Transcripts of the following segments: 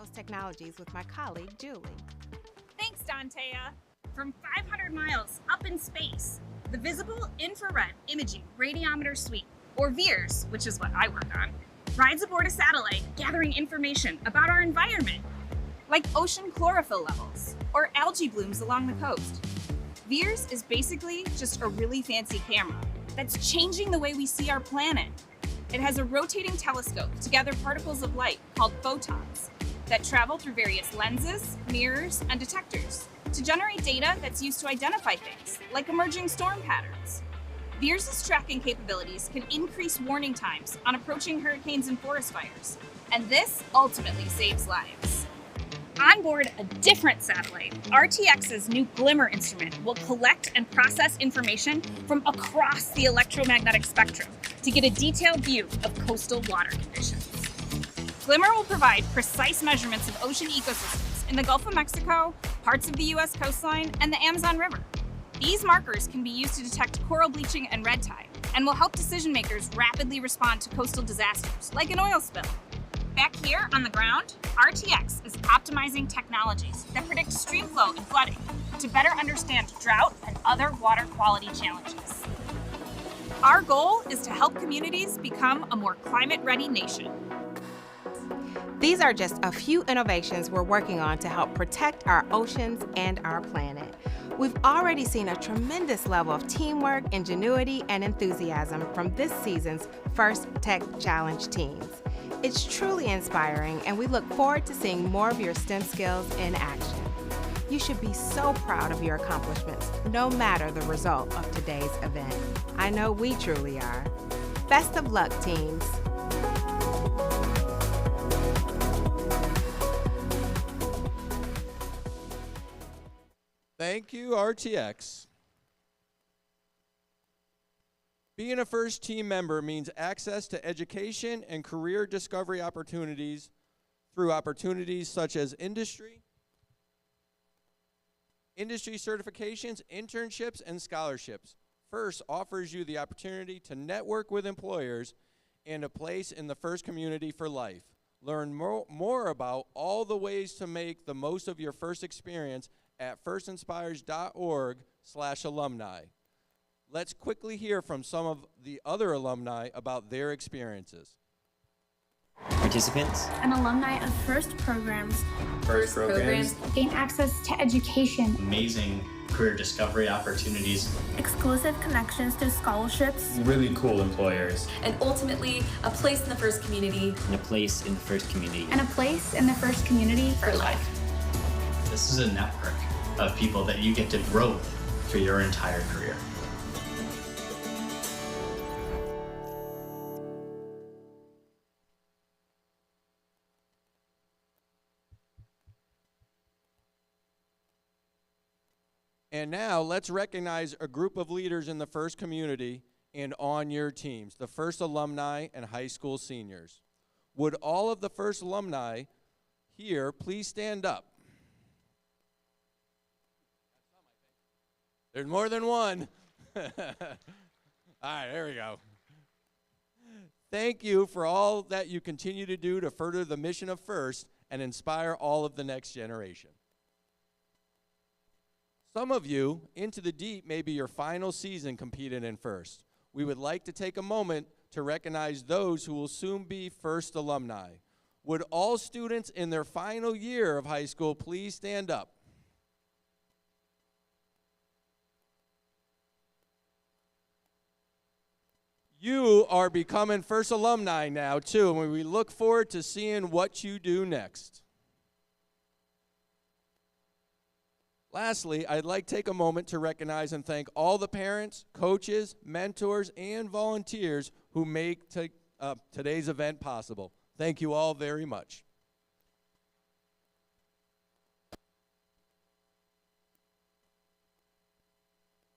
those technologies with my colleague, Julie. Thanks, Dantea. From 500 miles up in space, the Visible Infrared Imaging Radiometer Suite, or VIIRS, which is what I work on, rides aboard a satellite gathering information about our environment, like ocean chlorophyll levels or algae blooms along the coast. VIIRS is basically just a really fancy camera that's changing the way we see our planet. It has a rotating telescope to gather particles of light called photons that travel through various lenses, mirrors, and detectors to generate data that's used to identify things, like emerging storm patterns. VIIRS's tracking capabilities can increase warning times on approaching hurricanes and forest fires, and this ultimately saves lives. On board a different satellite, RTX's new Glimmer instrument will collect and process information from across the electromagnetic spectrum to get a detailed view of coastal water conditions. Glimmer will provide precise measurements of ocean ecosystems in the Gulf of Mexico, parts of the U.S. coastline, and the Amazon River. These markers can be used to detect coral bleaching and red tide, and will help decision makers rapidly respond to coastal disasters, like an oil spill. Back here on the ground, RTX is optimizing technologies that predict stream flow and flooding to better understand drought and other water quality challenges. Our goal is to help communities become a more climate-ready nation. These are just a few innovations we're working on to help protect our oceans and our planet. We've already seen a tremendous level of teamwork, ingenuity, and enthusiasm from this season's First Tech Challenge teams. It's truly inspiring, and we look forward to seeing more of your STEM skills in action. You should be so proud of your accomplishments, no matter the result of today's event. I know we truly are. Best of luck, teams. Thank you, RTX. Being a first team member means access to education and career discovery opportunities through opportunities such as industry certifications, internships, and scholarships. FIRST offers you the opportunity to network with employers and a place in the FIRST community for life. Learn more about all the ways to make the most of your FIRST experience at firstinspires.org/alumni. Let's quickly hear from some of the other alumni about their experiences. Participants, an alumni of FIRST programs. FIRST programs Gain access to education, amazing career discovery opportunities, exclusive connections to scholarships, really cool employers, and ultimately a place in the FIRST community. and a place in the FIRST community. and a place in the FIRST community For life. This is a network of people that you get to grow with for your entire career. And now let's recognize a group of leaders in the FIRST community and on your teams, the FIRST alumni and high school seniors. Would all of the FIRST alumni here please stand up? There's more than one. All right, there we go. Thank you for all that you continue to do to further the mission of FIRST and inspire all of the next generation. Some of you, Into the Deep may be your final season competing in FIRST. We would like to take a moment to recognize those who will soon be FIRST alumni. Would all students in their final year of high school please stand up? You are becoming FIRST alumni now, too, and we look forward to seeing what you do next. Lastly, I'd like to take a moment to recognize and thank all the parents, coaches, mentors, and volunteers who make today's event possible. Thank you all very much.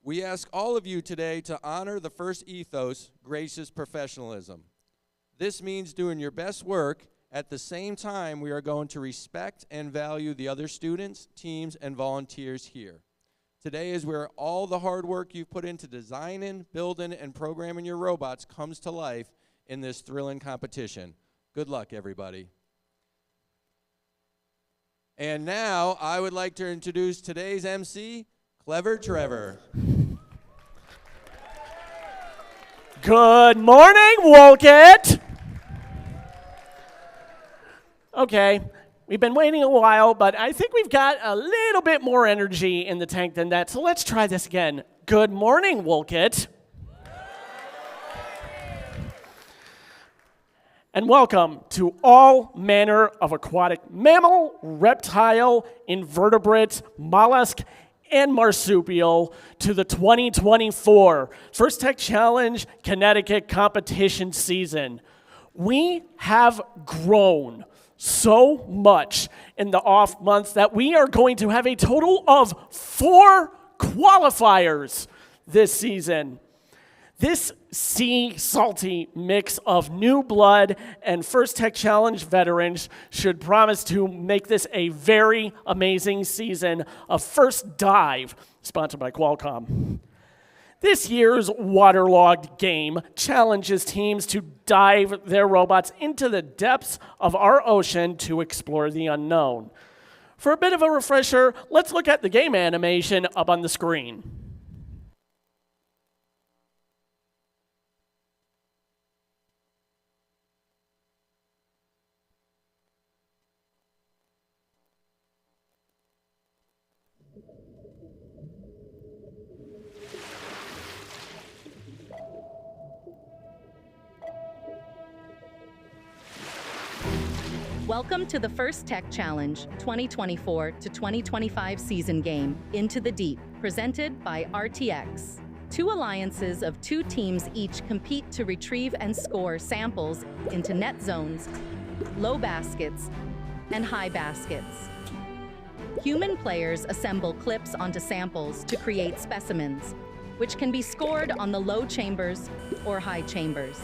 We ask all of you today to honor the FIRST ethos, gracious professionalism. This means doing your best work. At the same time, we are going to respect and value the other students, teams, and volunteers here. Today is where all the hard work you've put into designing, building, and programming your robots comes to life in this thrilling competition. Good luck, everybody. And now I would like to introduce today's MC, Clever Trevor. Good morning, Wolcott. Okay, we've been waiting a while, but I think we've got a little bit more energy in the tank than that, so let's try this again. Good morning, Wolcott. And welcome to all manner of aquatic mammal, reptile, invertebrate, mollusk, and marsupial to the 2024 First Tech Challenge Connecticut competition season. We have grown so much in the off months that we are going to have a total of 4 qualifiers this season. This sea salty mix of new blood and First Tech Challenge veterans should promise to make this a very amazing season of First Dive, sponsored by Qualcomm. This year's waterlogged game challenges teams to dive their robots into the depths of our ocean to explore the unknown. For a bit of a refresher, let's look at the game animation up on the screen. Welcome to the First Tech Challenge 2024 to 2025 season game, Into the Deep, presented by RTX. 2 alliances of 2 teams each compete to retrieve and score samples into net zones, low baskets, and high baskets. Human players assemble clips onto samples to create specimens, which can be scored on the low chambers or high chambers.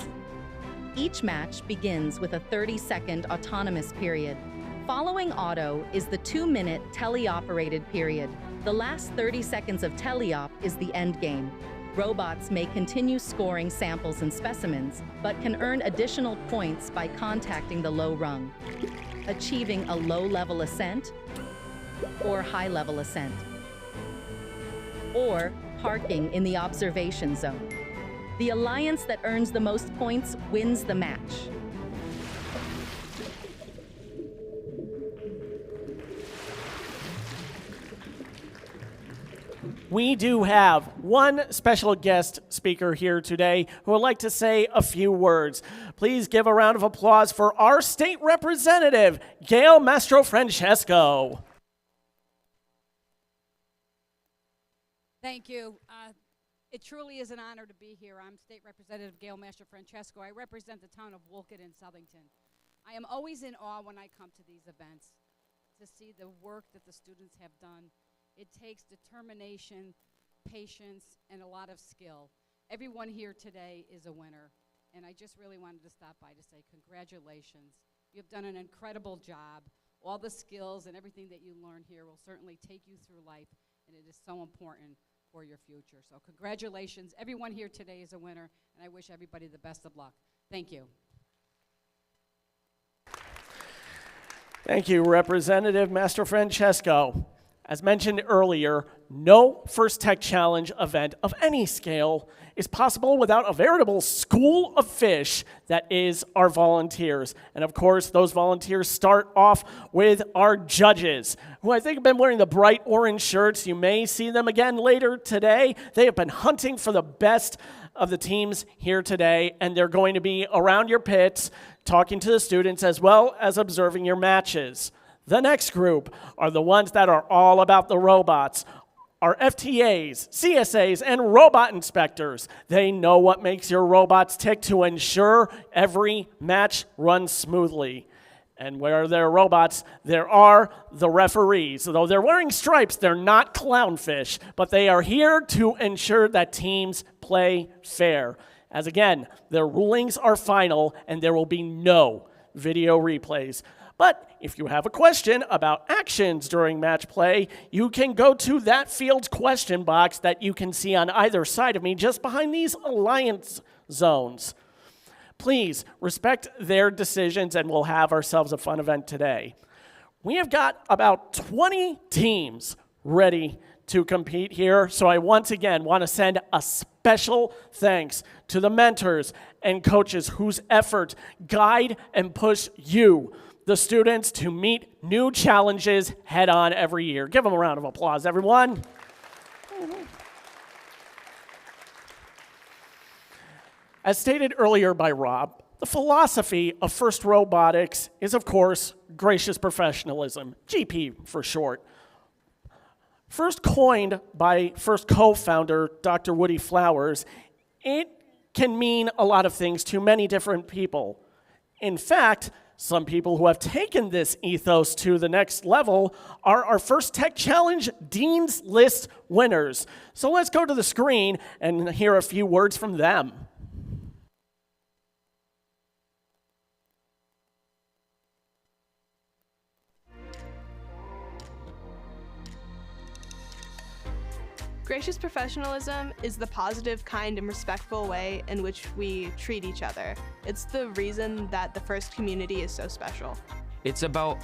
Each match begins with a 30-second autonomous period. Following auto is the 2-minute teleoperated period. The last 30 seconds of teleop is the end game. Robots may continue scoring samples and specimens, but can earn additional points by contacting the low rung, achieving a low-level ascent or high-level ascent, or parking in the observation zone. The alliance that earns the most points wins the match. We do have one special guest speaker here today who would like to say a few words. Please give a round of applause for our state representative, Gail Mastro-Francesco. Thank you. It truly is an honor to be here. I'm State Representative Gail Mastro-Francesco. I represent the town of Wolcott and Southington. I am always in awe when I come to these events to see the work that the students have done. It takes determination, patience, and a lot of skill. Everyone here today is a winner, and I just really wanted to stop by to say congratulations. You've done an incredible job. All the skills and everything that you learn here will certainly take you through life, and it is so important for your future. So congratulations. Everyone here today is a winner, and I wish everybody the best of luck. Thank you. Thank you, Representative Mastro-Francesco. As mentioned earlier, no First Tech Challenge event of any scale is possible without a veritable school of fish that is our volunteers. And of course, those volunteers start off with our judges, who I think have been wearing the bright orange shirts. You may see them again later today. They have been hunting for the best of the teams here today, and they're going to be around your pits, talking to the students as well as observing your matches. The next group are the ones that are all about the robots. Our FTAs, CSAs, and robot inspectors. They know what makes your robots tick to ensure every match runs smoothly. And where there are robots, there are the referees. Though they're wearing stripes, they're not clownfish, but they are here to ensure that teams play fair. As again, their rulings are final, and there will be no video replays. But if you have a question about actions during match play, you can go to that field's question box that you can see on either side of me just behind these alliance zones. Please respect their decisions, and we'll have ourselves a fun event today. We have got about 20 teams ready to compete here, so I once again want to send a special thanks to the mentors and coaches whose effort guide and push you, the students, to meet new challenges head on every year. Give them a round of applause, everyone. As stated earlier by Rob, the philosophy of FIRST Robotics is, of course, gracious professionalism, GP for short. First coined by FIRST co-founder Dr. Woody Flowers, it can mean a lot of things to many different people. In fact, some people who have taken this ethos to the next level are our First Tech Challenge Dean's List winners. So let's go to the screen and hear a few words from them. Gracious professionalism is the positive, kind, and respectful way in which we treat each other. It's the reason that the FIRST community is so special. It's about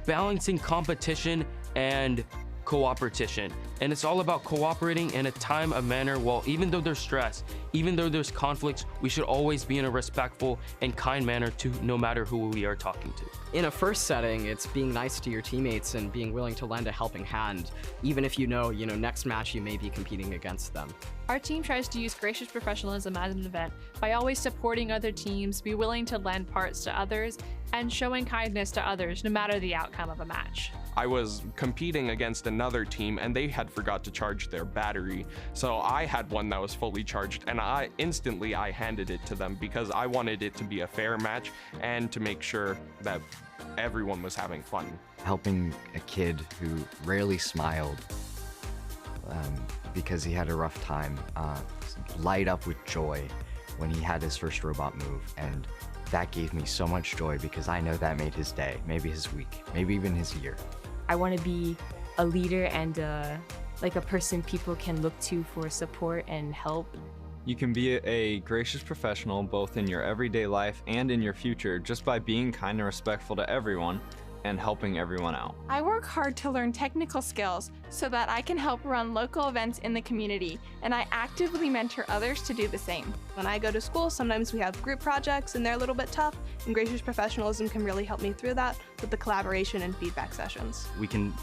balancing competition and cooperation. And it's all about cooperating in a time of manner. Well, even though there's stress, even though there's conflicts, we should always be in a respectful and kind manner to no matter who we are talking to. In a FIRST setting, it's being nice to your teammates and being willing to lend a helping hand, even if you know, next match you may be competing against them. Our team tries to use gracious professionalism as an event by always supporting other teams, be willing to lend parts to others, and showing kindness to others no matter the outcome of a match. I was competing against another team and they had forgot to charge their battery. So I had one that was fully charged and I handed it to them because I wanted it to be a fair match and to make sure that everyone was having fun. Helping a kid who rarely smiled because he had a rough time light up with joy when he had his first robot move, and that gave me so much joy because I know that made his day, maybe his week, maybe even his year. I want to be a leader and like a person people can look to for support and help. You can be a gracious professional both in your everyday life and in your future just by being kind and respectful to everyone and helping everyone out. I work hard to learn technical skills so that I can help run local events in the community, and I actively mentor others to do the same. When I go to school, sometimes we have group projects and they're a little bit tough, and gracious professionalism can really help me through that with the collaboration and feedback sessions. We can,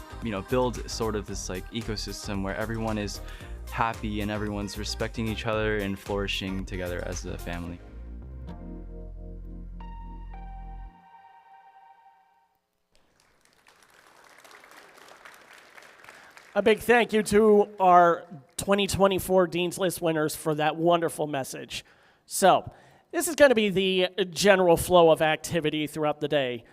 build sort of this ecosystem where everyone is happy and everyone's respecting each other and flourishing together as a family. A big thank you to our 2024 Dean's List winners for that wonderful message. So, this is going to be the general flow of activity throughout the day.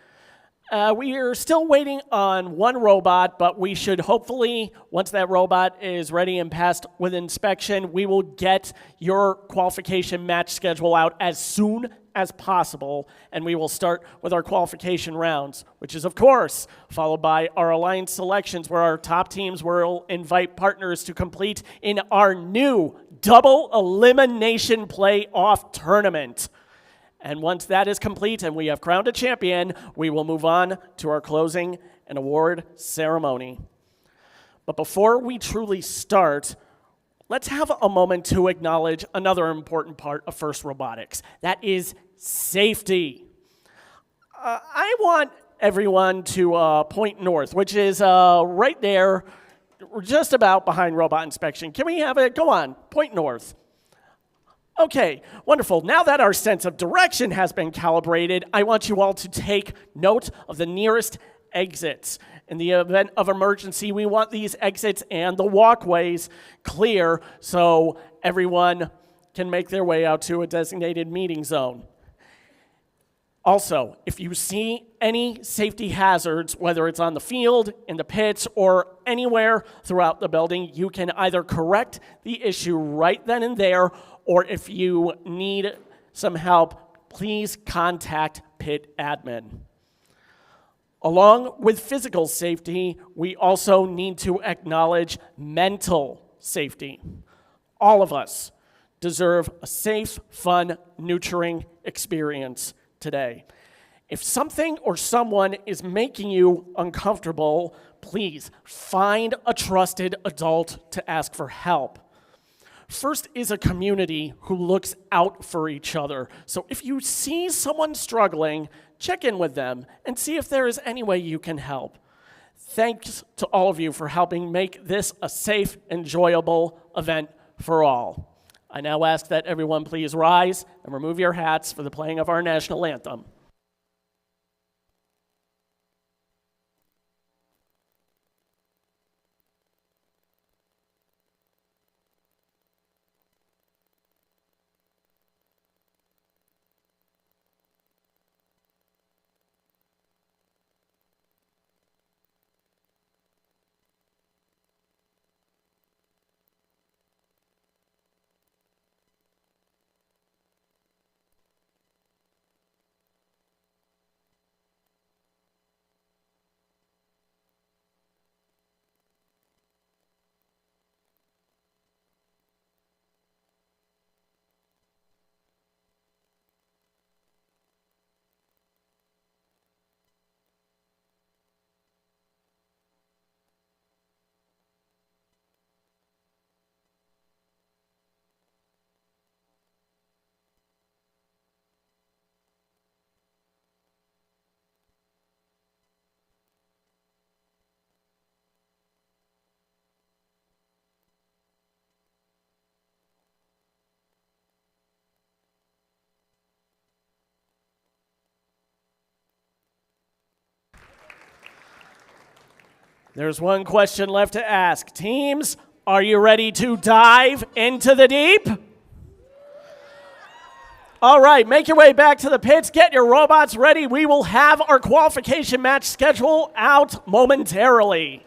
We are still waiting on one robot, but we should hopefully, once that robot is ready and passed with inspection, we will get your qualification match schedule out as soon as possible, and we will start with our qualification rounds, which is, of course, followed by our alliance selections, where our top teams will invite partners to compete in our new double elimination playoff tournament. And once that is complete and we have crowned a champion, we will move on to our closing and award ceremony. But before we truly start, let's have a moment to acknowledge another important part of FIRST Robotics. That is safety. I want everyone to point north, which is right there, just about behind robot inspection. Can we have it? Go on, point north. Okay, wonderful. Now that our sense of direction has been calibrated, I want you all to take note of the nearest exits. In the event of emergency, we want these exits and the walkways clear so everyone can make their way out to a designated meeting zone. Also, if you see any safety hazards, whether it's on the field, in the pits, or anywhere throughout the building, you can either correct the issue right then and there, or if you need some help, please contact pit admin. Along with physical safety, we also need to acknowledge mental safety. All of us deserve a safe, fun, nurturing experience today. If something or someone is making you uncomfortable, please find a trusted adult to ask for help. First is a community who looks out for each other. So if you see someone struggling, check in with them and see if there is any way you can help. Thanks to all of you for helping make this a safe, enjoyable event for all. I now ask that everyone please rise and remove your hats for the playing of our national anthem. There's one question left to ask. Teams, are you ready to dive into the deep? All right, make your way back to the pits. Get your robots ready. We will have our qualification match schedule out momentarily.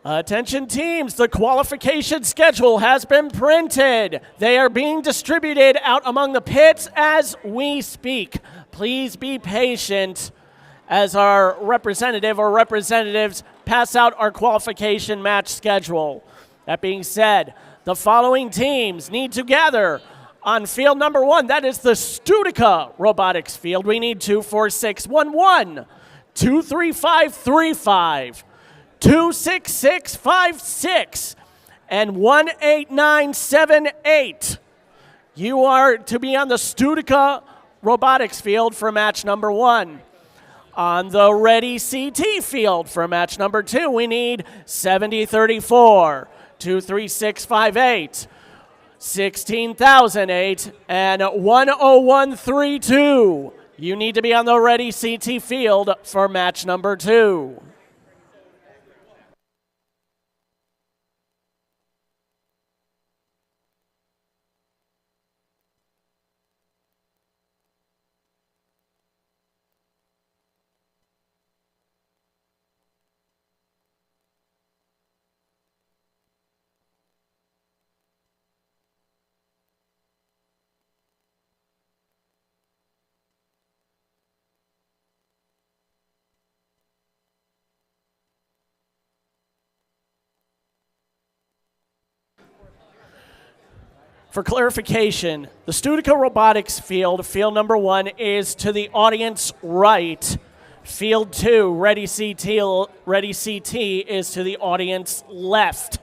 Attention teams, the qualification schedule has been printed. They are being distributed out among the pits as we speak. Please be patient as our representative or representatives pass out our qualification match schedule. That being said, the following teams need to gather on field number 1. That is the Studica robotics field. We need 24611, 23535, 26656, and 18978. You are to be on the Studica robotics field for match number 1. On the Ready CT field for match number 2, we need 7034, 23658, 16,008, and 10132. You need to be on the Ready CT field for match number 2. For clarification, the Studica robotics field, field number 1, is to the audience right. Field 2, Ready CT, is to the audience left.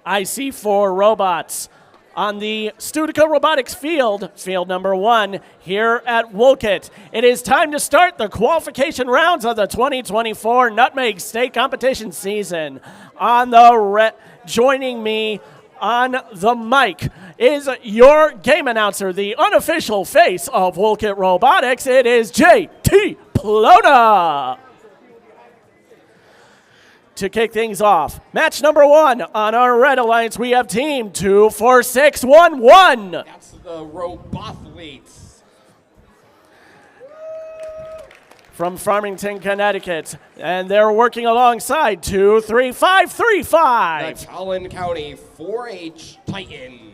I see 4 robots on the Studica robotics field, field number 1, here at Wolcott. It is time to start the qualification rounds of the 2024 Nutmeg State Competition season. Joining me on the mic is your game announcer, the unofficial face of Wolcott Robotics. It is JT Plona. To kick things off, match number 1 on our Red Alliance, we have team 24611. That's the Robothletes. From Farmington, Connecticut, and they're working alongside 23535. The Collin County 4-H Titans.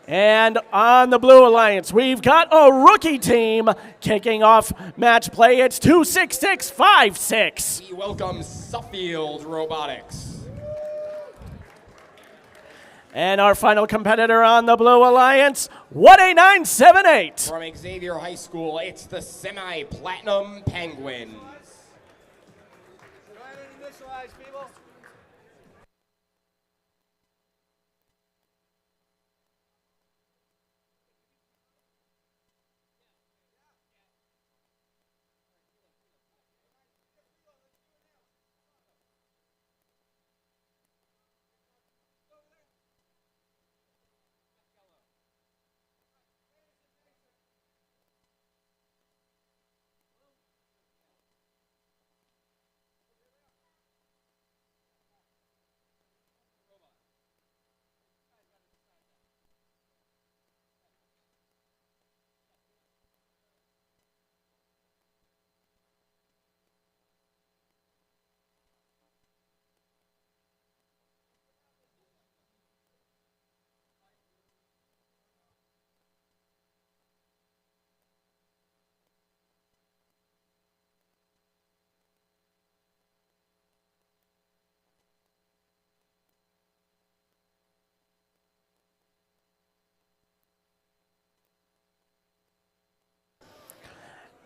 And on the Blue Alliance, we've got a rookie team kicking off match play. It's 26656. We welcome Suffield Robotics. And our final competitor on the Blue Alliance, 18978. From Xavier High School, it's the Semi-Platinum Penguins. Go ahead and initialize, people.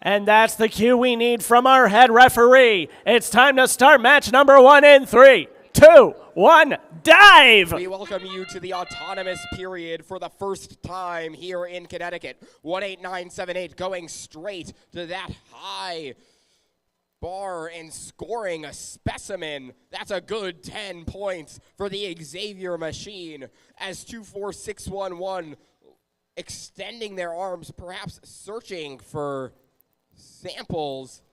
And that's the cue we need from our head referee. It's time to start match number 1 in 3, 2, 1, dive! We welcome you to the autonomous period for the first time here in Connecticut. 18978 going straight to that high bar and scoring a specimen. That's a good 10 points for the Xavier machine as 24611 extending their arms, perhaps searching for samples.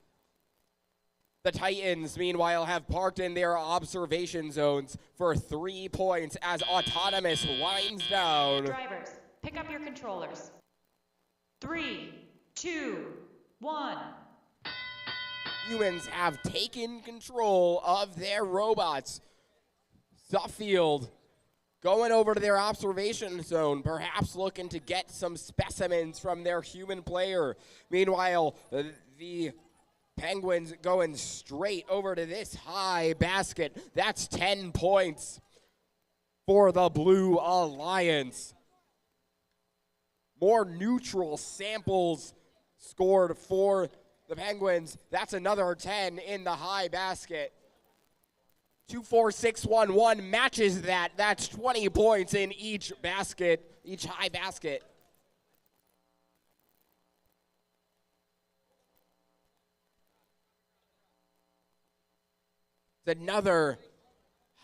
The Titans, meanwhile, have parked in their observation zones for 3 points as Autonomous winds down. Drivers, pick up your controllers. 3, 2, 1. Humans have taken control of their robots. Suffield going over to their observation zone, perhaps looking to get some specimens from their human player. Meanwhile, the Penguins going straight over to this high basket. That's 10 points for the Blue Alliance. More neutral samples scored for the Penguins. That's another 10 in the high basket. 24611 matches that. That's 20 points in each basket, each high basket. It's another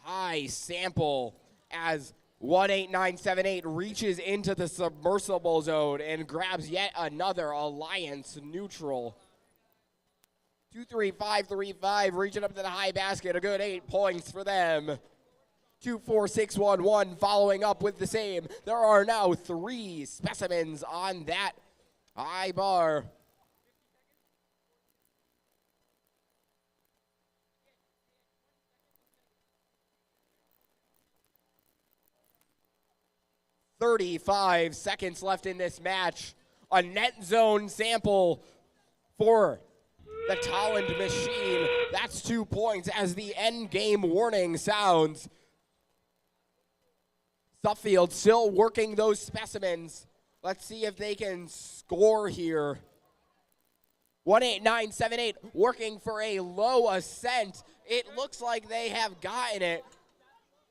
high sample as 18978 reaches into the submersible zone and grabs yet another Alliance neutral. 23535 reaching up to the high basket, a good 8 points for them. 24611 following up with the same. There are now 3 specimens on that high bar. .35 seconds left in this match. A net zone sample for the Tolland machine. That's 2 points as the end game warning sounds. Suffield still working those specimens. Let's see if they can score here. 18978 working for a low ascent. It looks like they have gotten it,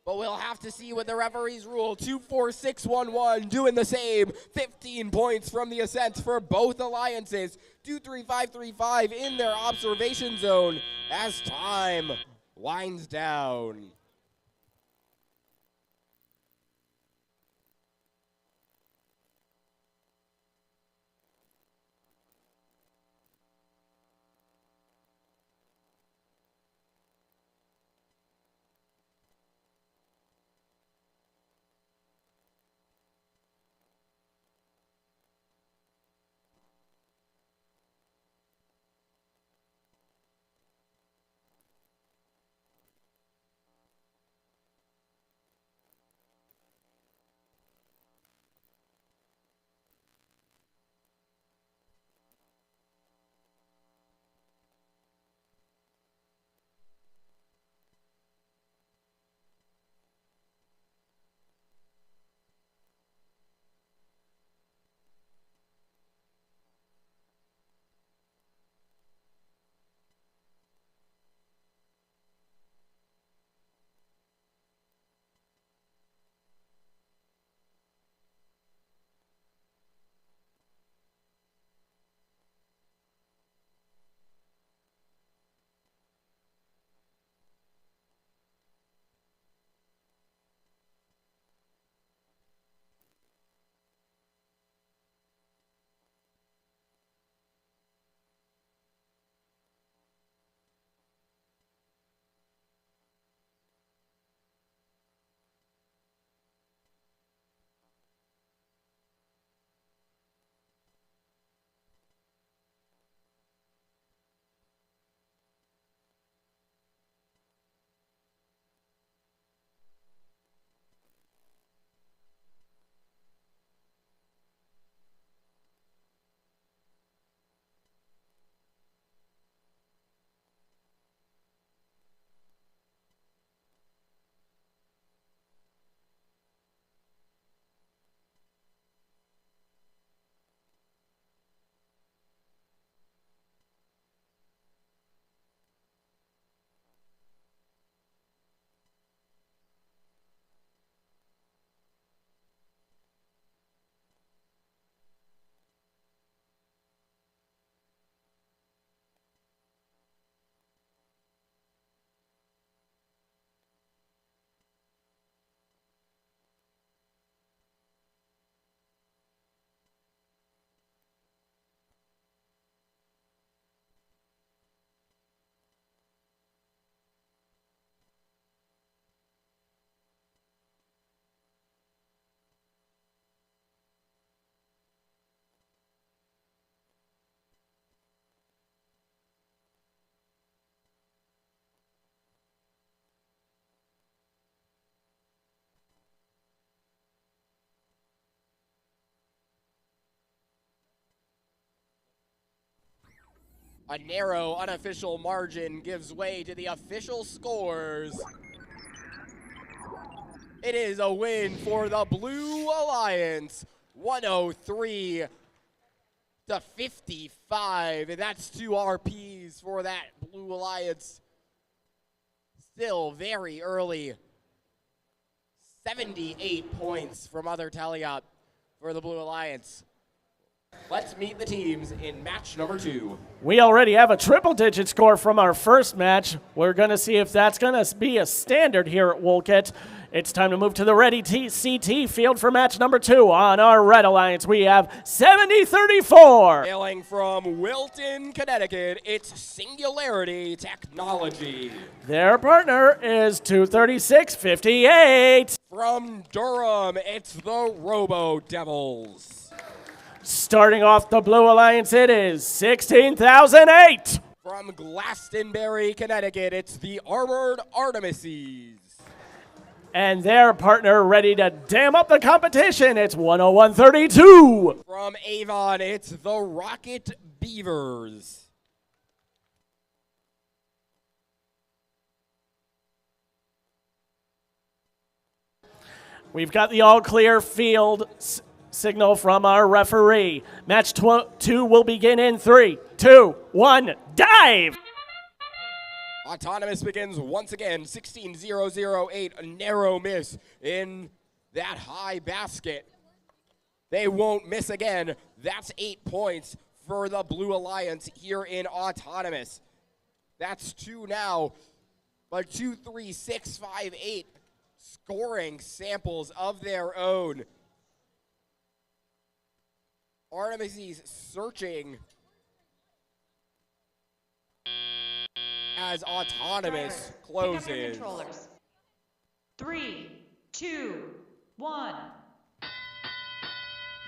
but we'll have to see what the referees rule. 24611 doing the same. 15 points from the ascent for both alliances. 23535 in their observation zone as time winds down. A narrow, unofficial margin gives way to the official scores. It is a win for the Blue Alliance, 103 to 55. And that's 2 RPs for that Blue Alliance. Still very early. 78 points from Mother Taliop for the Blue Alliance. Let's meet the teams in match number 2. We already have a triple-digit score from our first match. We're going to see if that's going to be a standard here at Wolcott. It's time to move to the Ready CT field for match number 2. On our Red Alliance, we have 7034. Hailing from Wilton, Connecticut, it's Singularity Technology. Their partner is 23658. From Durham, it's the Robo Devils. Starting off the Blue Alliance, it is 16,008. From Glastonbury, Connecticut, it's the Armored Artemises. And their partner ready to dam up the competition, it's 10132. From Avon, it's the Rocket Beavers. We've got the all-clear field signal from our referee. Match 2 will begin in 3, 2, 1, dive! Autonomous begins once again, 16008, a narrow miss in that high basket. They won't miss again. That's 8 points for the Blue Alliance here in Autonomous. That's 2 now, but 2, 3, 6, 5, 8 scoring samples of their own. Artemises searching as Autonomous closes. Pick up your controllers. 3, 2, 1.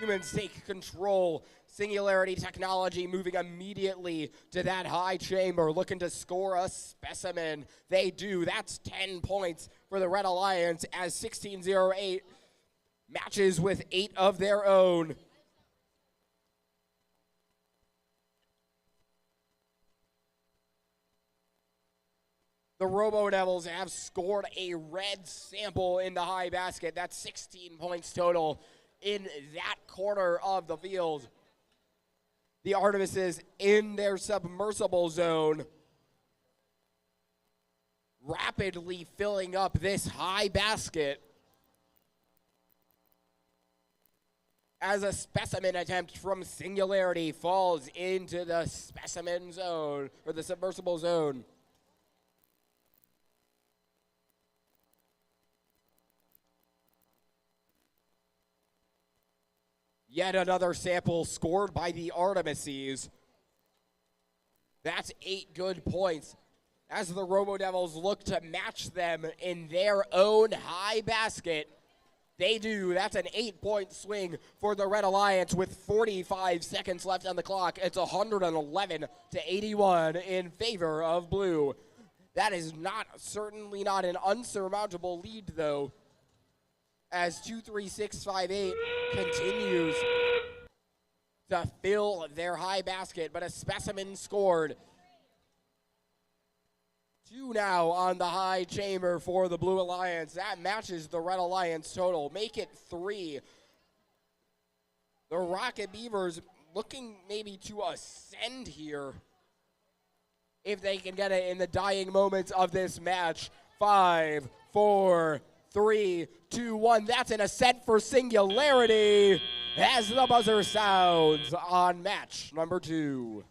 Humans take control. Singularity Technology moving immediately to that high chamber, looking to score a specimen. They do. That's 10 points for the Red Alliance as 1608 matches with 8 of their own. The Robo Devils have scored a red sample in the high basket. That's 16 points total in that corner of the field. The Artemises in their submersible zone, rapidly filling up this high basket as a specimen attempt from Singularity falls into the specimen zone, or the submersible zone. Yet another sample scored by the Artemises. That's 8 good points as the Robo Devils look to match them in their own high basket. They do. That's an 8-point swing for the Red Alliance with 45 seconds left on the clock. It's 111 to 81 in favor of Blue. That is certainly not an unsurmountable lead, though, as 23658 continues to fill their high basket, but a specimen scored. 2 now on the high chamber for the Blue Alliance. That matches the Red Alliance total. Make it 3. The Rocket Beavers looking maybe to ascend here if they can get it in the dying moments of this match. 5, 4, 3, 2, 1. That's an ascent for Singularity as the buzzer sounds on match number 2.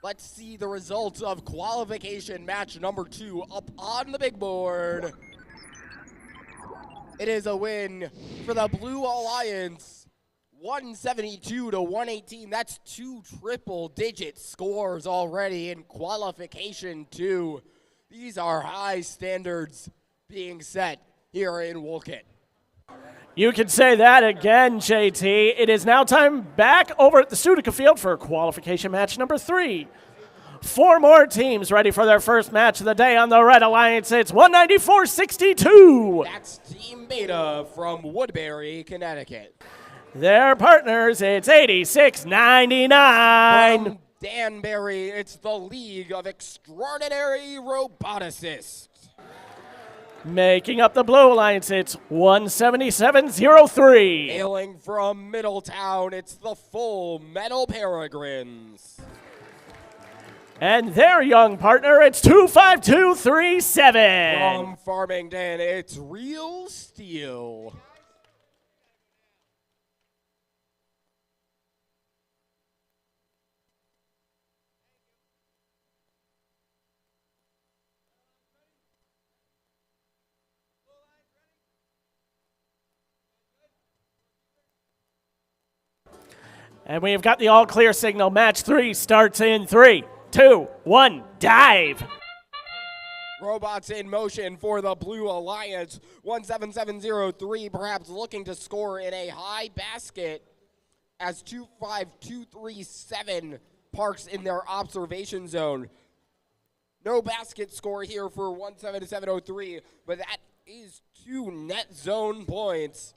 Let's see the results of qualification match number 2 up on the big board. It is a win for the Blue Alliance, 172 to 118. That's 2 triple-digit scores already in qualification 2. These are high standards being set here in Wolcott. You can say that again, JT. It is now time back over at the Sudica Field for qualification match number 3. 4 more teams ready for their first match of the day on the Red Alliance. It's 194-62. That's Team Beta from Woodbury, Connecticut. Their partners, it's 86-99. From Danbury, it's the League of Extraordinary Roboticists. Making up the Blue Alliance, it's 177-03. Hailing from Middletown, it's the Full Metal Peregrines. And their young partner, it's 25237. From Farmington, it's Real Steel. And we have got the all clear signal. Match 3 starts in 3, 2, 1, dive. Robots in motion for the Blue Alliance. 17703, perhaps looking to score in a high basket as 25237 parks in their observation zone. No basket score here for 17703, but that is 2 net zone points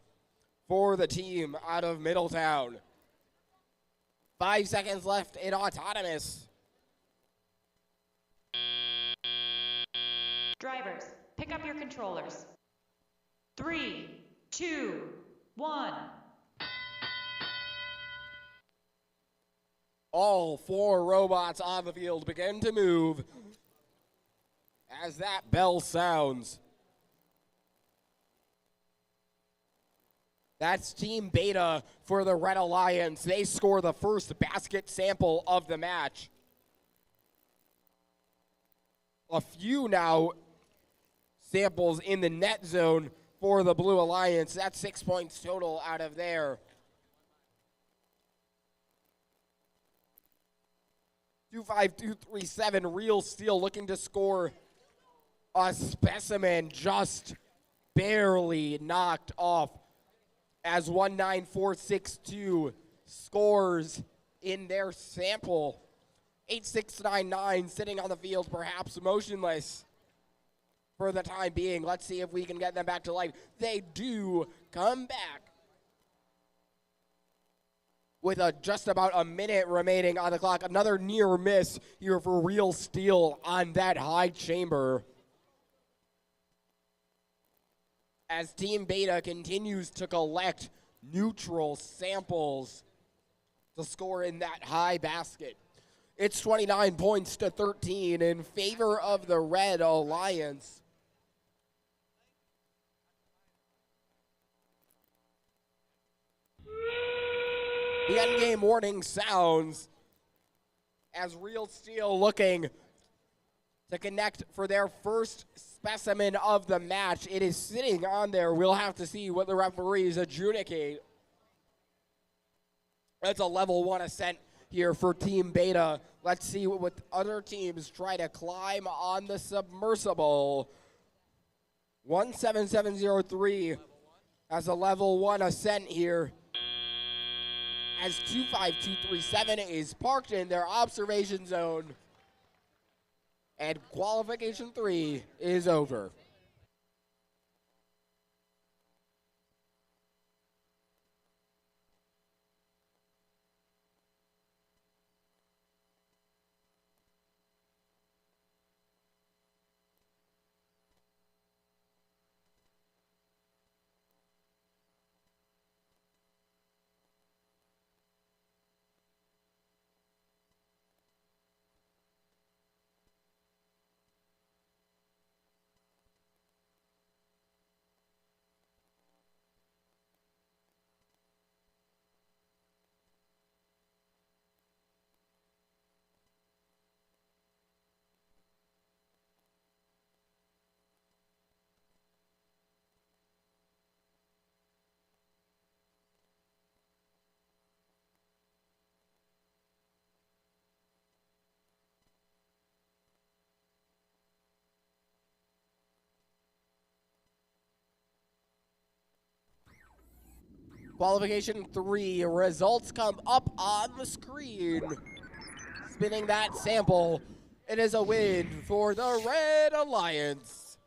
for the team out of Middletown. 5 seconds left in autonomous. Drivers, pick up your controllers. 3, 2, 1. All 4 robots on the field begin to move as that bell sounds. That's Team Beta for the Red Alliance. They score the first basket sample of the match. A few now samples in the net zone for the Blue Alliance. That's 6 points total out of there. 25237, Real Steel looking to score a specimen, just barely knocked off as 19462 scores in their sample. 8699 sitting on the field, perhaps motionless for the time being. Let's see if we can get them back to life. They do come back with just about a minute remaining on the clock. Another near miss here for Real Steel on that high chamber, as Team Beta continues to collect neutral samples to score in that high basket. It's 29 points to 13 in favor of the Red Alliance. The endgame warning sounds as Real Steel looking to connect for their first specimen of the match. It is sitting on there. We'll have to see what the referees adjudicate. That's a level 1 ascent here for Team Beta. Let's see what other teams try to climb on the submersible. 17703 has a level 1 ascent here, as 25237 is parked in their observation zone. And qualification 3 is over. Qualification 3, results come up on the screen. Spinning that sample, it is a win for the Red Alliance.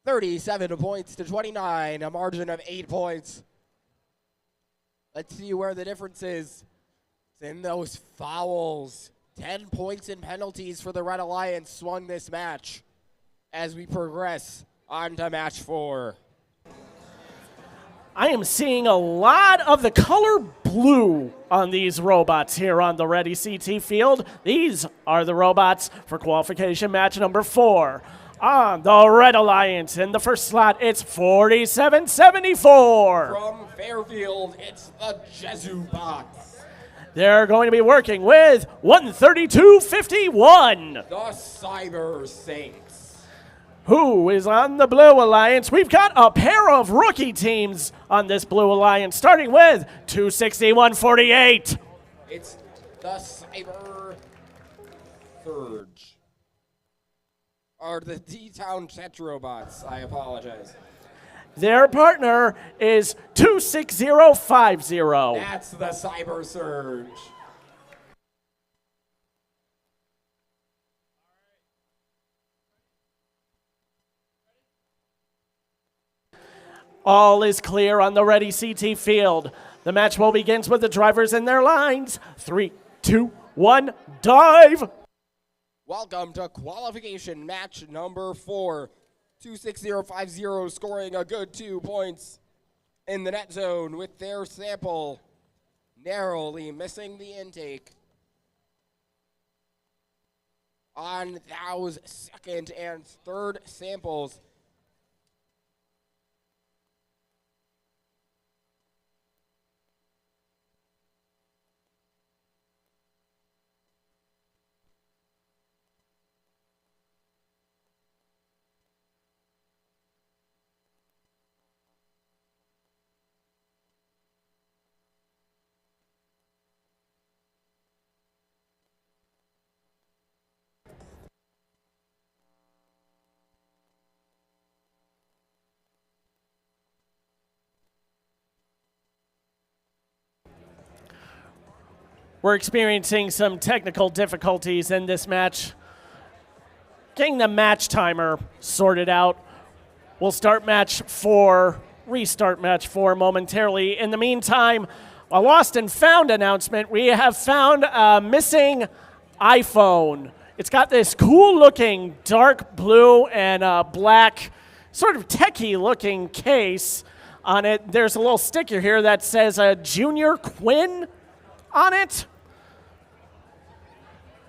37 points to 29, a margin of 8 points. Let's see where the difference is. It's in those fouls. 10 points in penalties for the Red Alliance swung this match as we progress on to match 4. I am seeing a lot of the color blue on these robots here on the Ready CT field. These are the robots for qualification match number 4. On the Red Alliance, in the first slot, it's 4774. From Fairfield, it's the Jesu bots. They're going to be working with 13251. The Cyber Saints. Who is on the Blue Alliance? We've got a pair of rookie teams on this Blue Alliance, starting with 26148. It's the Cyber Surge. Or the D-Town Tetrobots, I apologize. Their partner is 26050. That's the Cyber Surge. All is clear on the Ready CT field. The match will begin with the drivers in their lines. 3, 2, 1, dive! Welcome to qualification match number 4. 26050 scoring a good 2 points in the net zone with their sample narrowly missing the intake. On those second and third samples, We're experiencing some technical difficulties in this match. Getting the match timer sorted out. We'll start match 4, restart match 4 momentarily. In the meantime, a lost and found announcement. We have found a missing iPhone. It's got this cool looking dark blue and black, sort of techie looking case on it. There's a little sticker here that says Junior Quinn on it.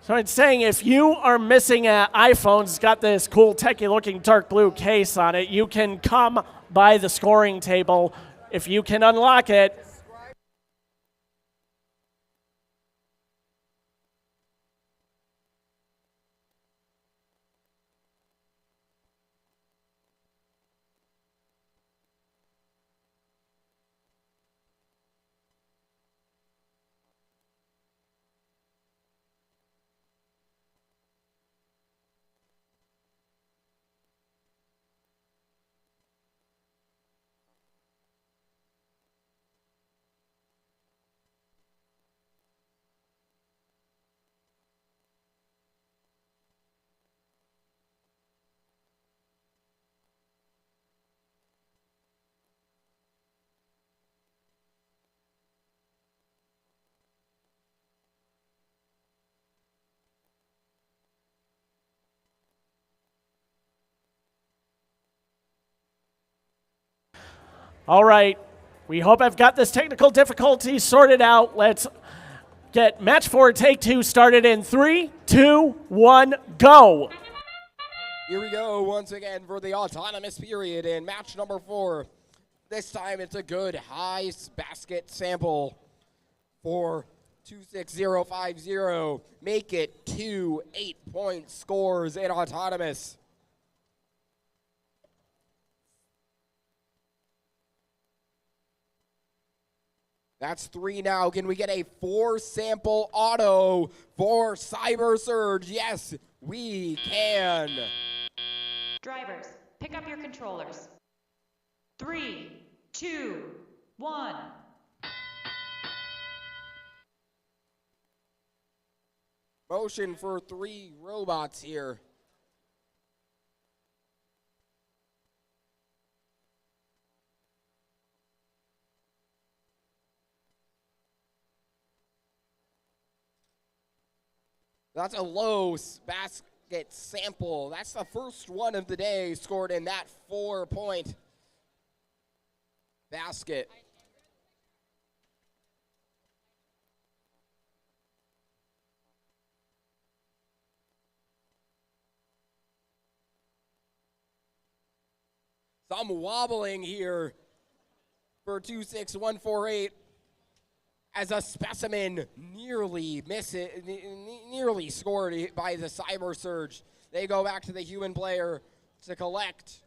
So it's saying if you are missing an iPhone, it's got this cool techie looking dark blue case on it, you can come by the scoring table. If you can unlock it, all right. We hope I've got this technical difficulty sorted out. Let's get match 4, take 2 started in 3, 2, 1, go. Here we go once again for the autonomous period in match number 4. This time it's a good high basket sample for 26050. Make it 2 8-point scores in autonomous. That's 3 now. Can we get a 4-sample auto for Cyber Surge? Yes, we can. Drivers, pick up your controllers. 3, 2, 1. Motion for 3 robots here. That's a low basket sample. That's the first one of the day scored in that 4-point basket. Some wobbling here for 26148 as a specimen nearly nearly scored by the Cyber Surge. They go back to the human player to collect.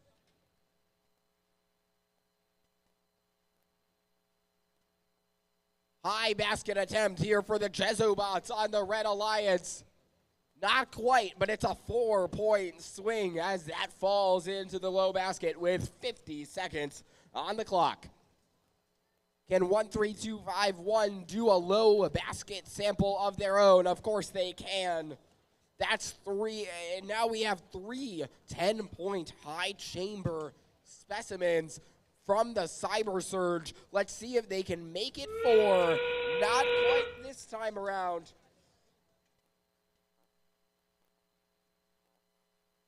High basket attempt here for the Jezobots on the Red Alliance. Not quite, but it's a 4-point swing as that falls into the low basket with 50 seconds on the clock. Can 13251 do a low basket sample of their own? Of course they can. That's 3, and now we have 3 10-point high chamber specimens from the Cyber Surge. Let's see if they can make it 4. Not quite this time around.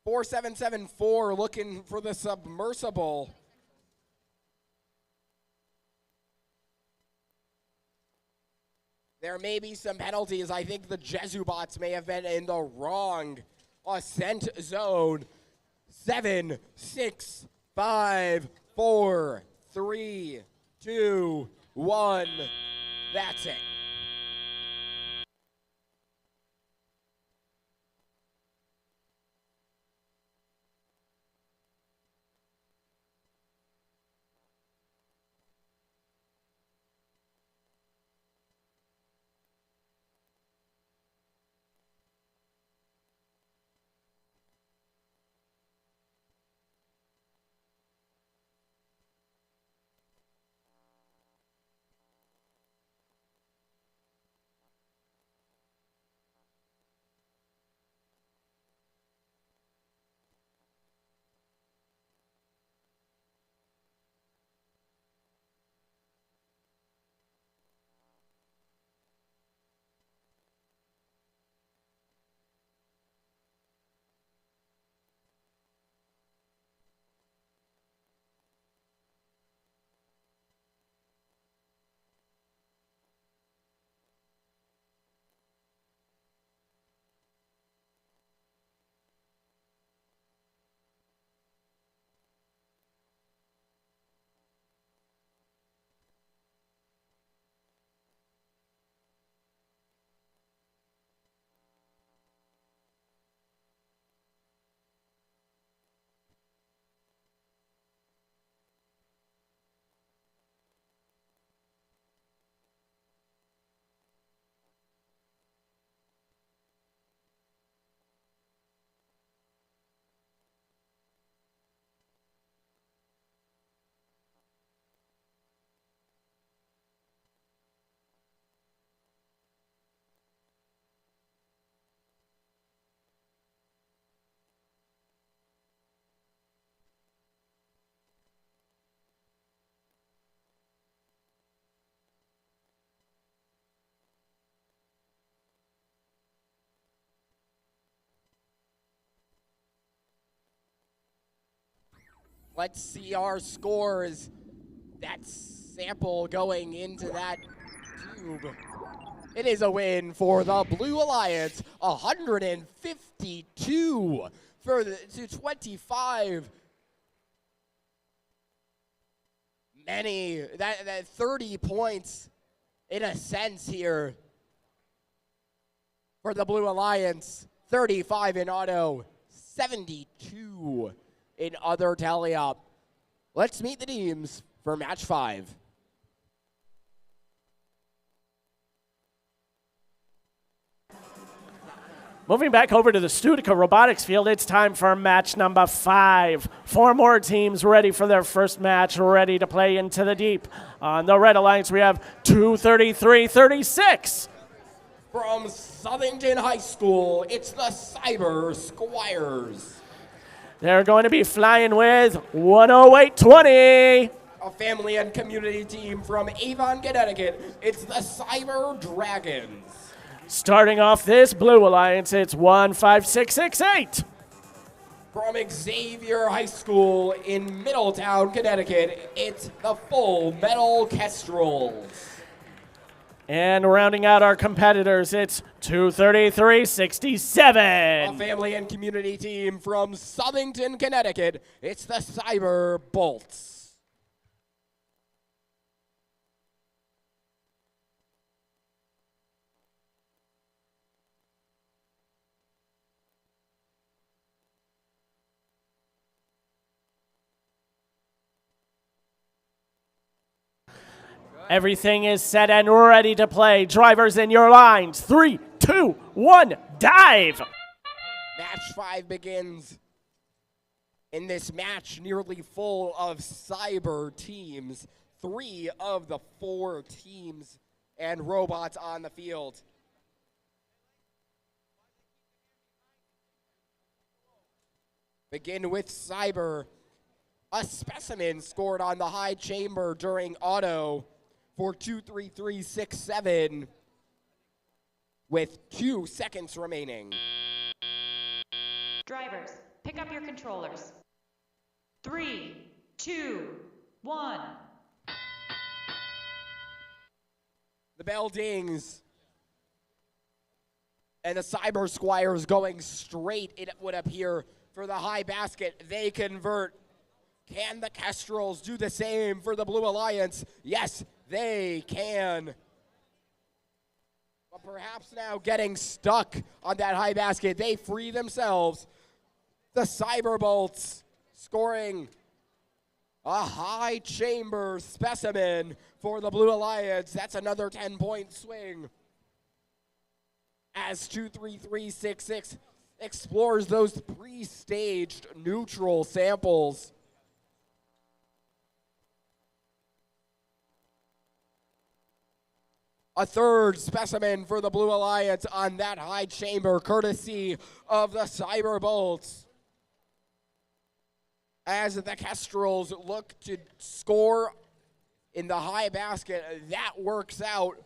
4774 looking for the submersible. There may be some penalties. I think the Jezobots may have been in the wrong ascent zone. 7, 6, 5, 4, 3, 2, 1. That's it. Let's see our scores. That sample going into that tube. It is a win for the Blue Alliance, 152 to 25. That 30 points in a sense here for the Blue Alliance. 35 in auto, 72 in other tally-up. Let's meet the teams for match 5. Moving back over to the Studica Robotics Field, it's time for match number 5. 4 more teams ready for their first match, ready to play into the deep. On the Red Alliance, we have 233-36. From Southington High School, it's the Cyber Squires. They're going to be flying with 108-20. A family and community team from Avon, Connecticut, it's the Cyber Dragons. Starting off this Blue Alliance, it's 15668. From Xavier High School in Middletown, Connecticut, it's the Full Metal Kestrels. And rounding out our competitors, it's 233-67. A family and community team from Southington, Connecticut, it's the Cyber Bolts. Everything is set and ready to play. Drivers in your lines. 3, 2, 1, dive! Match 5 begins. In this match, nearly full of cyber teams. 3 of the 4 teams and robots on the field. Begin with cyber. A specimen scored on the high chamber during auto for 23367 with 2 seconds remaining. Drivers, pick up your controllers. 3, 2, 1. The bell dings. And the Cyber Squires going straight, it would appear, for the high basket. They convert. Can the Kestrels do the same for the Blue Alliance? Yes, they can. But perhaps now getting stuck on that high basket, they free themselves. The Cyberbolts scoring a high chamber specimen for the Blue Alliance. That's another 10-point swing. As 23366 explores those pre-staged neutral samples. A third specimen for the Blue Alliance on that high chamber, courtesy of the Cyberbolts. As the Kestrels look to score in the high basket, that works out,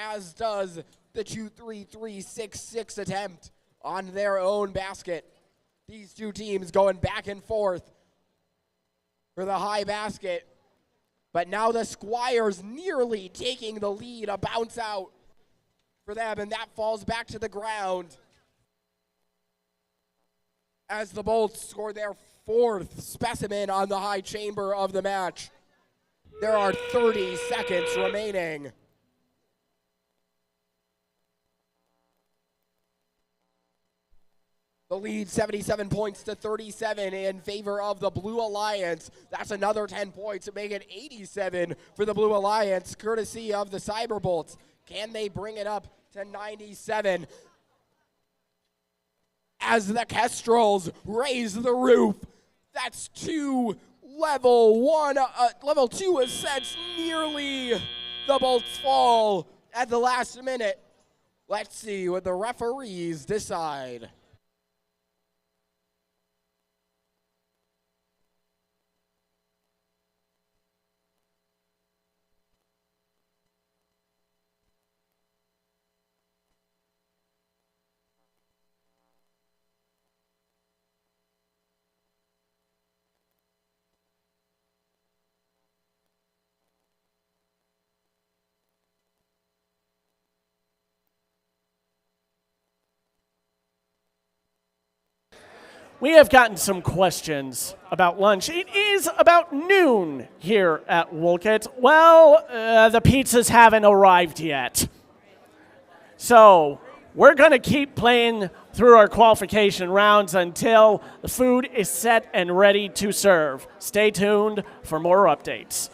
as does the 23366 attempt on their own basket. These two teams going back and forth for the high basket. But now the Squires nearly taking the lead, a bounce out for them, and that falls back to the ground. As the Bolts score their 4th specimen on the high chamber of the match. There are 30 seconds remaining. The lead 77 points to 37 in favor of the Blue Alliance. That's another 10 points to make it 87 for the Blue Alliance, courtesy of the Cyberbolts. Can they bring it up to 97? As the Kestrels raise the roof. That's 2 level 1, level 2 ascents nearly. The Bolts fall at the last minute. Let's see what the referees decide. We have gotten some questions about lunch. It is about noon here at Wolcott. Well, the pizzas haven't arrived yet. So we're going to keep playing through our qualification rounds until the food is set and ready to serve. Stay tuned for more updates.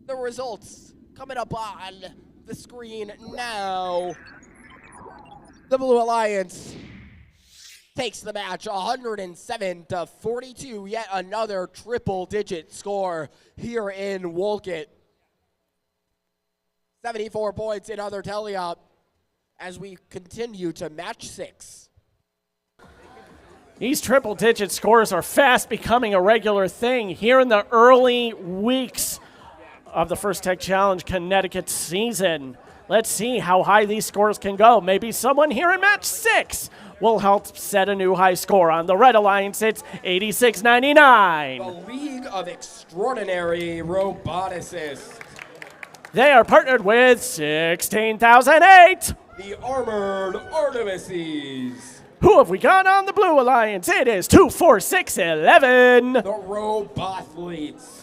the results coming up on the screen now. The Blue Alliance takes the match 107-42, yet another triple-digit score here in Wolcott. 74 points in other tally-up as we continue to match 6. These triple-digit scores are fast becoming a regular thing here in the early weeks of the First Tech Challenge Connecticut season. Let's see how high these scores can go. Maybe someone here in match 6 will help set a new high score. On the Red Alliance, it's 86-99. The League of Extraordinary Roboticists. They are partnered with 16,008. The Armored Artemises. Who have we got on the Blue Alliance? It is 24611. The Robothletes.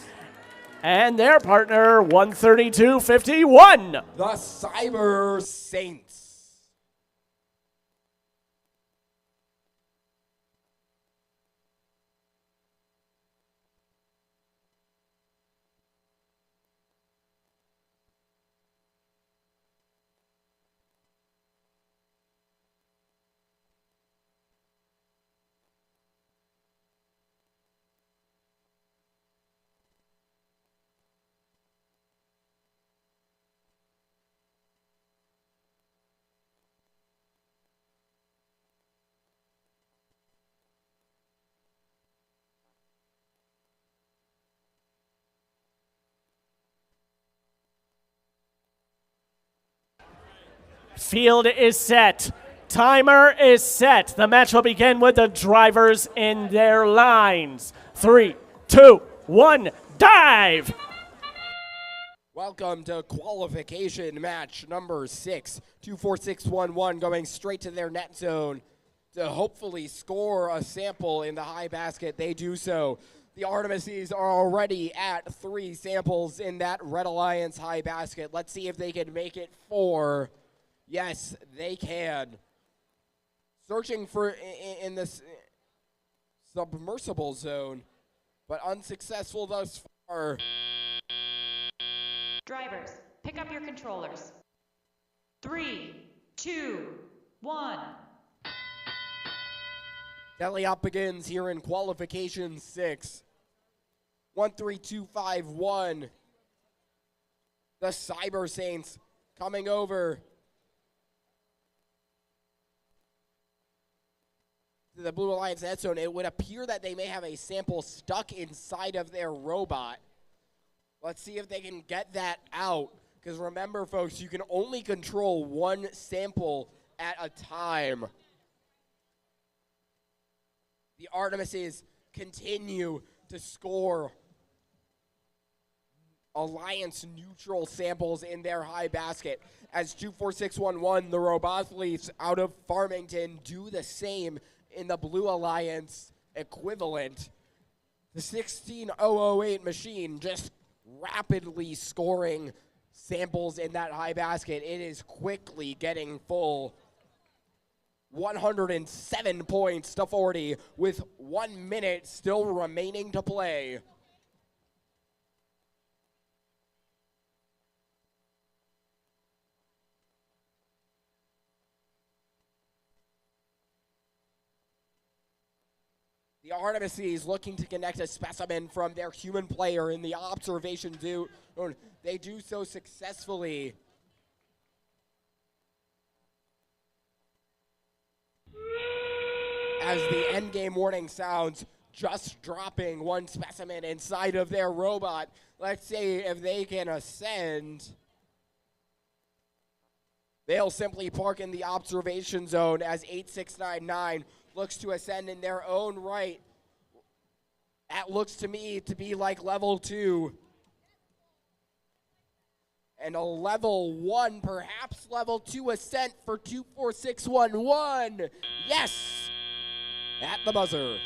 And their partner, 13251. The Cyber Saints. Field is set. Timer is set. The match will begin with the drivers in their lines. 3, 2, 1, dive! Welcome to qualification match number 6. 24611 going straight to their net zone to hopefully score a sample in the high basket. They do so. The Artemises are already at 3 samples in that Red Alliance high basket. Let's see if they can make it 4. Yes, they can. Searching for in this submersible zone, but unsuccessful thus far. Drivers, pick up your controllers. 3, 2, 1. Tally up begins here in qualification 6. 13251. The Cyber Saints coming over to the Blue Alliance net zone. It would appear that they may have a sample stuck inside of their robot. Let's see if they can get that out. Because remember, folks, you can only control 1 sample at a time. The Artemises continue to score Alliance neutral samples in their high basket. As 24611, the Robothletes out of Farmington, do the same in the Blue Alliance equivalent. The 16008 machine just rapidly scoring samples in that high basket. It is quickly getting full. 107 points to 40 with 1 minute still remaining to play. The Artemises looking to connect a specimen from their human player in the observation zone. They do so successfully. As the endgame warning sounds, just dropping 1 specimen inside of their robot. Let's see if they can ascend. They'll simply park in the observation zone as 8699 looks to ascend in their own right. That looks to me to be like level 2. And a level 1, perhaps level 2 ascent for 24611. Yes! At the buzzer.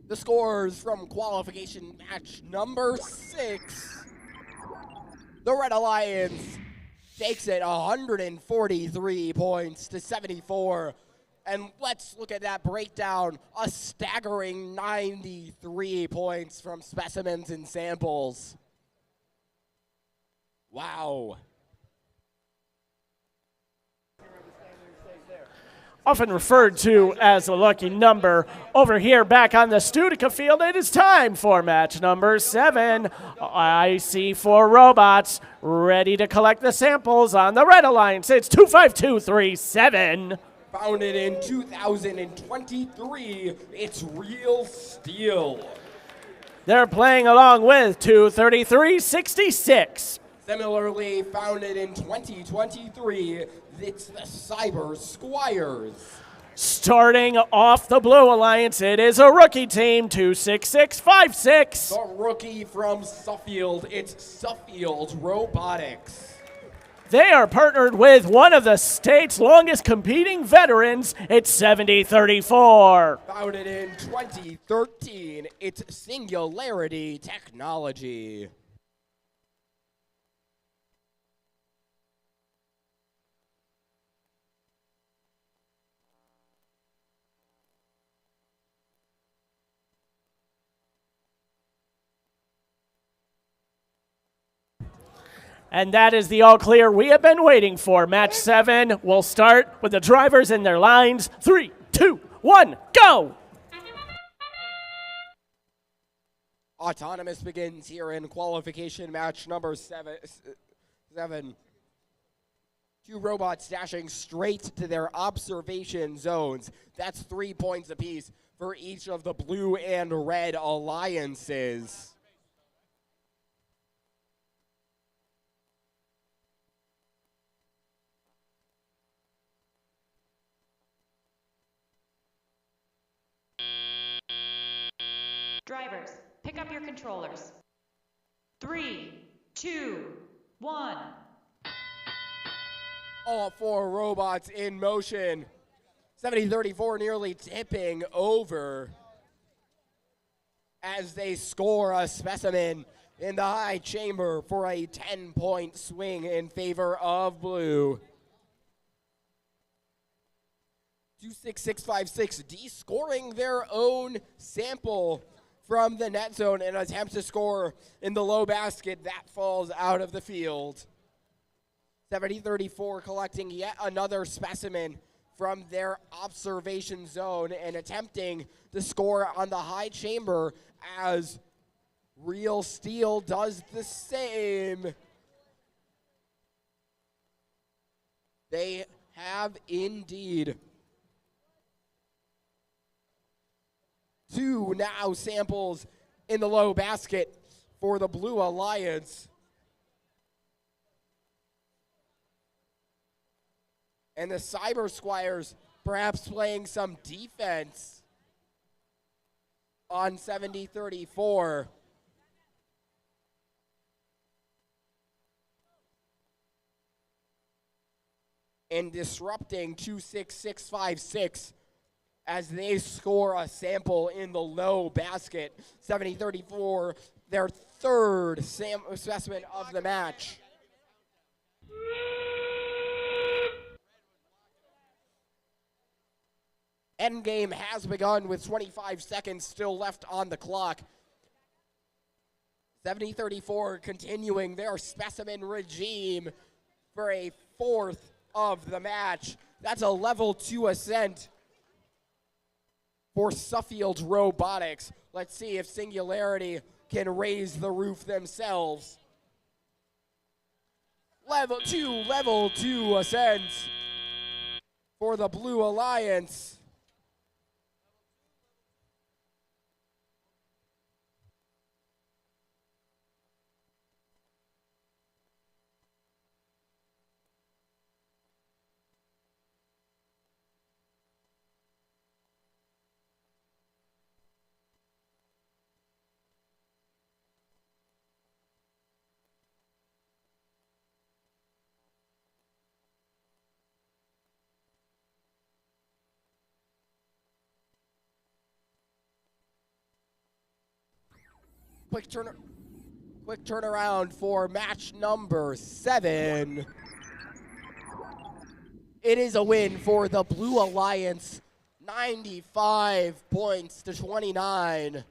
The scores from qualification match number 6. The Red Alliance takes it 143 points to 74. And let's look at that breakdown. A staggering 93 points from specimens and samples. Wow. Often referred to as a lucky number. Over here, back on the Studica field, it is time for match number 7. I see 4 robots ready to collect the samples on the Red Alliance. It's 25237. Founded in 2023, it's Real Steel. They're playing along with 23366. Similarly, founded in 2023, it's the Cyber Squires. Starting off the Blue Alliance, it is a rookie team, 26656. The rookie from Suffield, it's Suffield Robotics. They are partnered with one of the state's longest competing veterans. It's 7034. Founded in 2013, it's Singularity Technology. And that is the all clear we have been waiting for. Match 7 will start with the drivers in their lines. 3, 2, 1, go! Autonomous begins here in qualification match number 7. 2 robots dashing straight to their observation zones. That's 3 points apiece for each of the blue and red alliances. Drivers, pick up your controllers. 3, 2, 1. All 4 robots in motion. 7034 nearly tipping over as they score a specimen in the high chamber for a 10-point swing in favor of blue. 26656 de-scoring their own sample from the net zone and attempts to score in the low basket. That falls out of the field. 7034 collecting yet another specimen from their observation zone and attempting to score on the high chamber as Real Steel does the same. They have indeed. 2 now samples in the low basket for the Blue Alliance. And the Cyber Squires perhaps playing some defense on 7034. And disrupting 26656 as they score a sample in the low basket. 7034, their third specimen of the match. Endgame has begun with 25 seconds still left on the clock. 7034 continuing their specimen regime for a 4th of the match. That's a level 2 ascent for Suffield Robotics. Let's see if Singularity can raise the roof themselves. Level 2 ascent for the Blue Alliance. Quick turnaround for match number 7. It is a win for the Blue Alliance, 95 points to 29.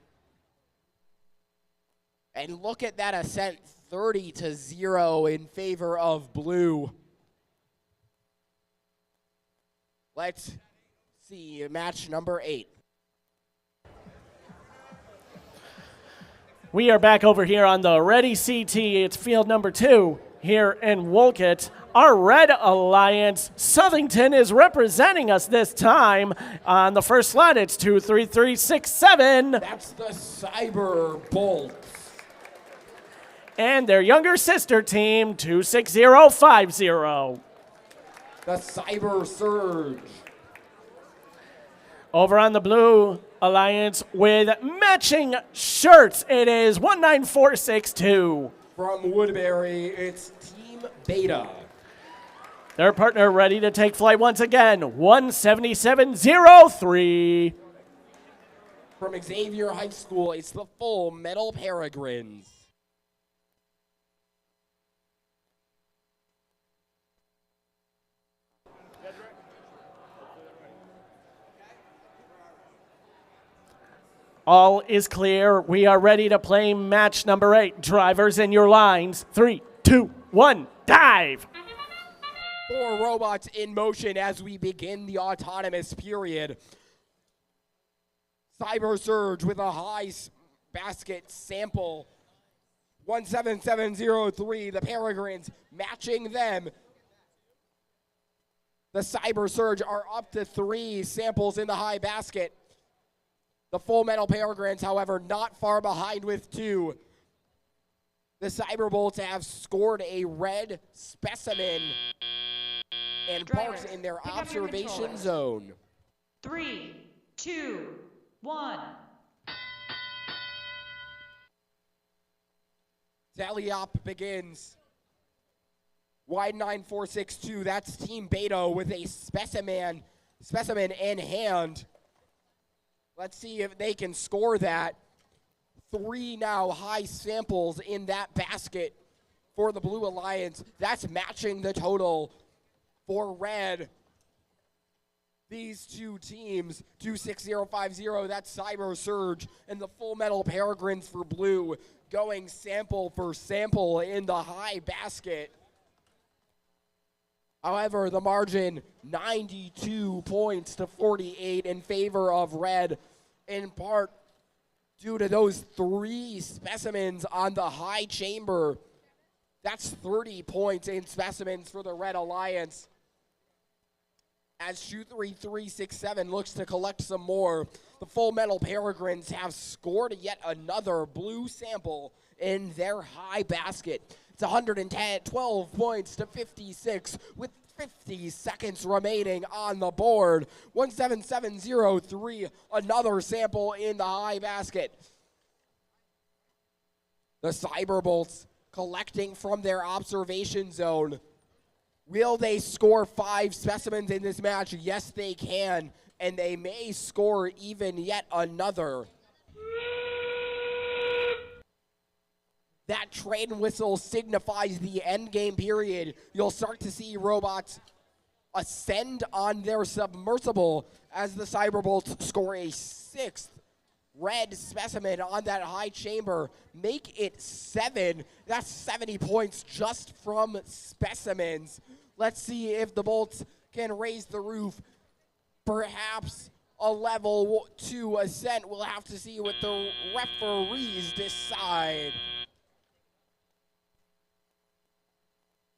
And look at that ascent, 30-0 in favor of Blue. Let's see match number 8. We are back over here on the Ready CT. It's field number 2 here in Wolcott. Our Red Alliance, Southington, is representing us this time. On the first slide, it's 23367. That's the Cyber Bolts. And their younger sister team, 26050. The Cyber Surge. Over on the Blue Alliance with matching shirts, it is 19462. From Woodbury, it's Team Beta. Their partner ready to take flight once again, 17703. From Xavier High School, it's the Full Metal Peregrines. All is clear. We are ready to play match number 8. Drivers in your lines. 3, 2, 1, dive. 4 robots in motion as we begin the autonomous period. Cyber Surge with a high basket sample. 17703, the Peregrines matching them. The Cyber Surge are up to 3 samples in the high basket. The Full Metal Peregrines, however, not far behind with 2. The Cyberbolts have scored a red specimen and parked in their observation zone. 3, 2, 1. Tally up begins. Wide 9462, that's Team Beta with a specimen in hand. Let's see if they can score that. 3 now high samples in that basket for the Blue Alliance. That's matching the total for Red. These 2 teams, 26050, that's Cyber Surge, and the Full Metal Peregrines for Blue, going sample for sample in the high basket. However, the margin, 92 points to 48 in favor of Red, in part due to those 3 specimens on the high chamber. That's 30 points in specimens for the Red Alliance. As 23367 looks to collect some more, the Full Metal Peregrines have scored yet another blue sample in their high basket. It's 12 points to 56 with 50 seconds remaining on the board. 17703, another sample in the high basket. The Cyberbolts collecting from their observation zone. Will they score 5 specimens in this match? Yes, they can, and they may score even yet another. That train whistle signifies the end game period. You'll start to see robots ascend on their submersible as the Cyberbolts score a 6th red specimen on that high chamber. Make it 7. That's 70 points just from specimens. Let's see if the Bolts can raise the roof. Perhaps a level 2 ascent. We'll have to see what the referees decide.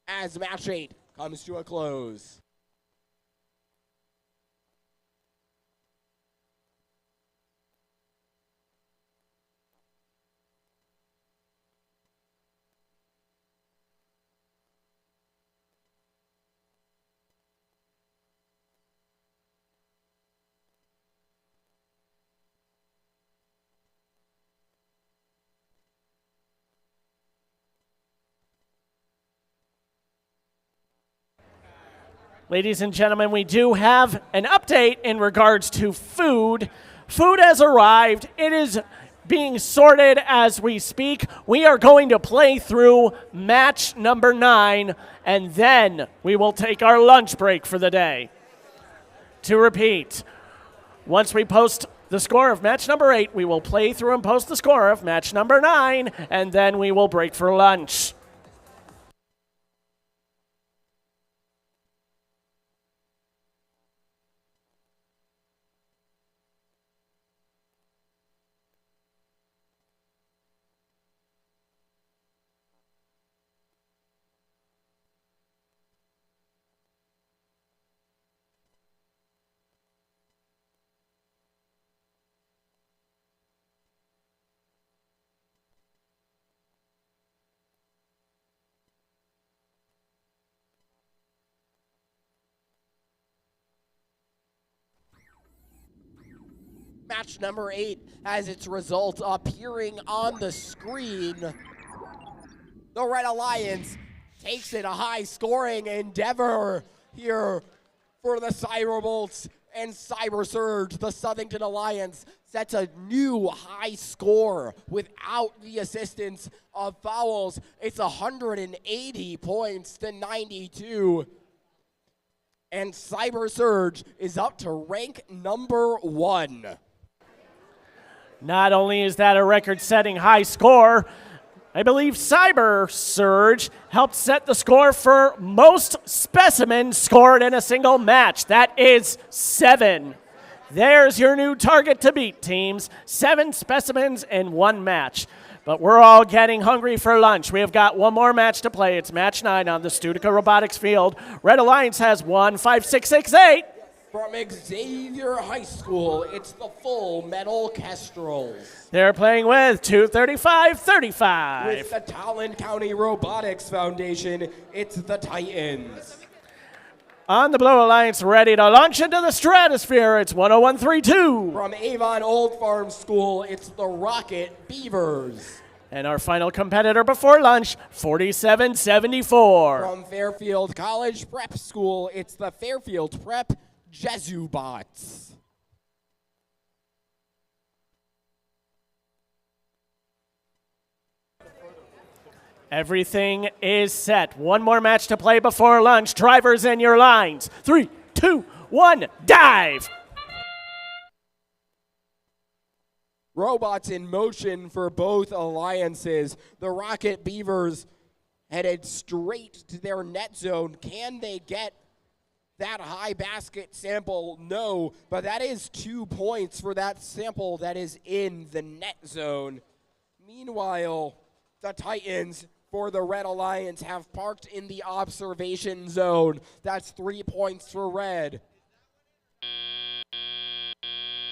As match 8 comes to a close. Ladies and gentlemen, we do have an update in regards to food. Food has arrived. It is being sorted as we speak. We are going to play through match number 9, and then we will take our lunch break for the day. To repeat, once we post the score of match number 8, we will play through and post the score of match number 9, and then we will break for lunch. Match number 8 has its result appearing on the screen. The Red Alliance takes it, a high-scoring endeavor here for the Cyberbolts and Cyber Surge. The Southington Alliance sets a new high score without the assistance of fouls. It's 180 points to 92. And Cyber Surge is up to rank number 1. Not only is that a record-setting high score, I believe Cyber Surge helped set the score for most specimens scored in a single match. That is 7. There's your new target to beat, teams. 7 specimens in 1 match. But we're all getting hungry for lunch. We have got one more match to play. It's match 9 on the Studica Robotics field. Red Alliance has 1, 5, 6, 6, 8. From Xavier High School, it's the Full Metal Kestrels. They're playing with 235-35. With the Talon County Robotics Foundation, it's the Titans. On the Blue Alliance, ready to launch into the stratosphere, it's 101-32. From Avon Old Farm School, it's the Rocket Beavers. And our final competitor before lunch, 47-74. From Fairfield College Prep School, it's the Fairfield Prep Jesubots. Everything is set. One more match to play before lunch. Drivers in your lines. 3, 2, 1, dive! Robots in motion for both alliances. The Rocket Beavers headed straight to their net zone. Can they get that high basket sample? No, but that is 2 points for that sample that is in the net zone. Meanwhile, the Titans for the Red Alliance have parked in the observation zone. That's 3 points for Red.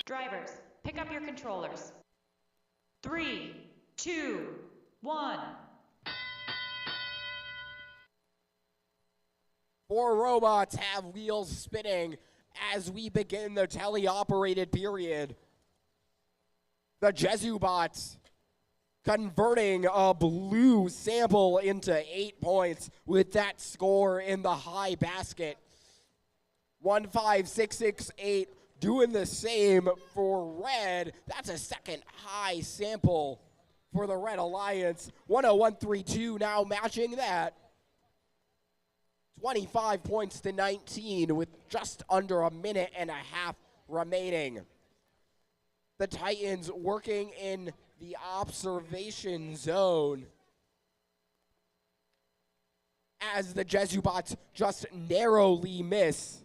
Drivers, pick up your controllers. 3, 2, 1. 4 robots have wheels spinning as we begin the teleoperated period. The Jesubots converting a blue sample into 8 points with that score in the high basket. 15668 doing the same for Red. That's a second high sample for the Red Alliance. 10132 now matching that. 25 points to 19 with just under a minute and a half remaining. The Titans working in the observation zone as the Jesubots just narrowly miss.